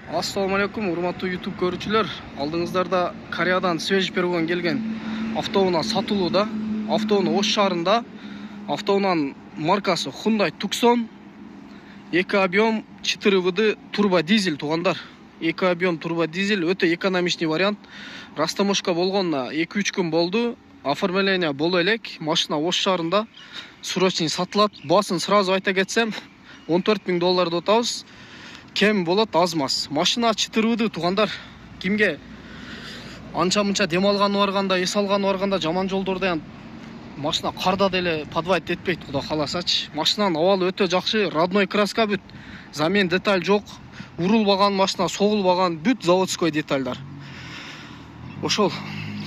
Ассаламу алейкум, урматтуу YouTube көрүүчүлөр. Алдыңыздарда Кореядан свежий перегон келген автоунаа сатылууда. Автоунаа Ош шаарында. Автоунаанын маркасы Hyundai Tucson. 2 объем 4 ВД турбо дизель туугандар. 2 объем турбо дизель өтө экономичный вариант. Растаможка болгонуна 2-3 күн болду. Оформление боло элек. Машина Ош шаарында срочный сатылат. Басын сразу айта кетсем, $14,000 деп атабыз. Кем болот азмас. Машина 4 ВД туугандар. Кимге анча-мынча дем алганы барганда, эс алганы барганда жаман жолдордо машина карда деле подвайт этпейт, куда кааласачы. Машинанын абалы өтө жакшы, родной краска бүт. Замен деталь жок. Урулбаган машина, согулбаган бүт заводской детальдар. Ошол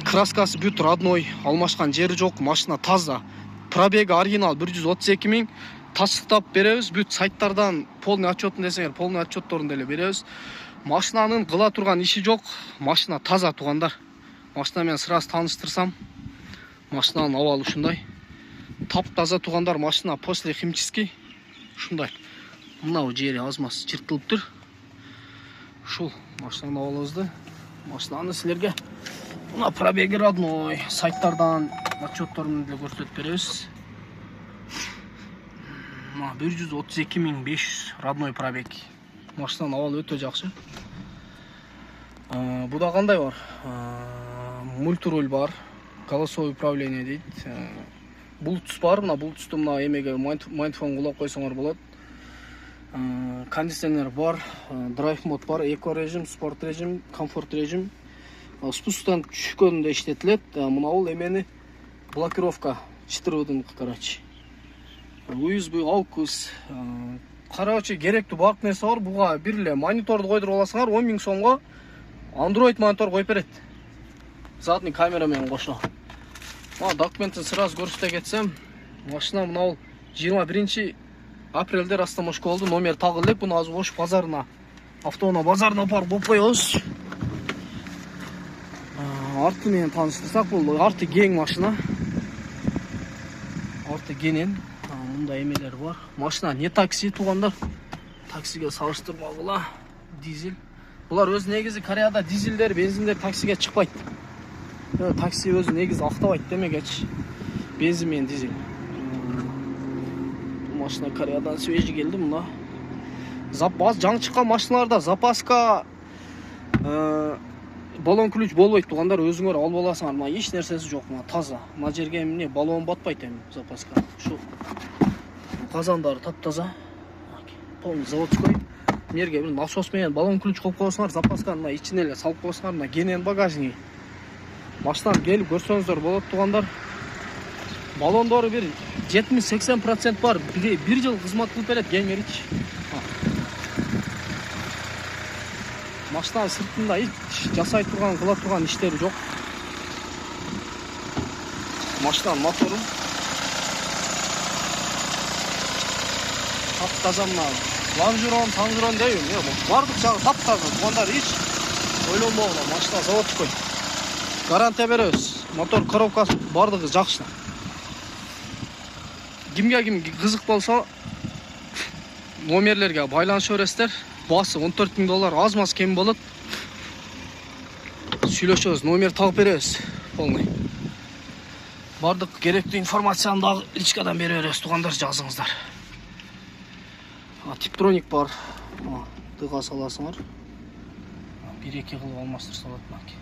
краскасы бүт родной, алмашкан жери жок, машина таза. Пробеги оригинал 132 000. Тастыктап беребиз, бүт сайттардан полный отчетун десеңер, полный отчетторун деле беребиз. Машинанын кыла турган иши жок, машина таза туугандар. Машина менен сразу тааныштырсам, машинанын абалы ушундай. Тап-таза туугандар, машина после химчистки ушундай. Мына жери азмас чыртылыптыр. Ушул машинанын абалыбызды, машинаны силерге мына пробеги родной сайттардан отчетторун деле көрсөтүп беребиз. 132 500 родной пробег. Машинанын абалы өтө жакшы. Буда кандай бар? Мультируль бар, голосовое управление дейт. Bluetooth бар, мына Bluetooth'ту мына эмеге майнтфон кулап койсоңор болот. Кондиционер бар, драйв мод бар, эко режим, спорт режим, комфорт режим. Спусктан түшкөндө иштетилет. Мына бул эмени блокировка 4 ВД, короче. USB, AUX, короче, керектүү баардык нерсе бар. Буга бир эле мониторду койдуруп аласыңар, 10 000 сомго Android монитор коюп берет. Задний камера менен кошо. Мына документин сразу көрсөтө кетсем, машина мына 21 апрелде растаможка болду. Номер тагы элек. Буну азыр Ош базарына, автоунаа базарына барып коебуз. Арты менен тааныштырсак, бул арты кең машина. Арты кенен. Мындай эмелер бар. Машина не такси туугандар. Таксиге салыштырмагыла. Дизель. Булар өз негизи Кореяда дизелдер, бензиндер таксиге чыкпайт. Такси өзү негизи актабайт демегечи. Бензин менен дизель. Машина Кореядан свежий келди мына. Запас жаңы чыккан машиналарда запаска баллон ключ болбойт туугандар, өзүңөр алып аласыңар. Мына эч нерсеси жок, мына таза. Мына жерге эмне баллон батпайт эми запаска. Ушу казандары таптаза. Полный заводской. Мерге бир насос менен баллон ключ коюп койсоңар, запасканы мына ичине эле салып койсоңар, мына кенен багажник. Машинаны келип көрсөңүздөр болот туугандар. Баллондору бир 70-80% бар. Бир жыл кызмат кылып берет кеңерич. Машинанын сыртында эч жасай турган, кыла турган иштери жок. Машинанын мотору тап-таза, мына лонжерон, танжерон дейм. Бардык жагы тап-таза туугандар, эч ойлонбогула. Машина заводской. Гарантия беребиз. Мотор коробкасы бардыгы жакшы. Ким кызык болсо, номерлерге байланыша бересиздер. Басы $14,000 азмас кем болот. Сүйлөшөбүз, номер тагып беребиз. Полный. Бардык керектүү информацияны дагы личкадан бере беребиз туугандар, жазыңыздар. Типтроник бар. Тыга саласыңар. 1-2 кылып алмаштырса болот мынакей.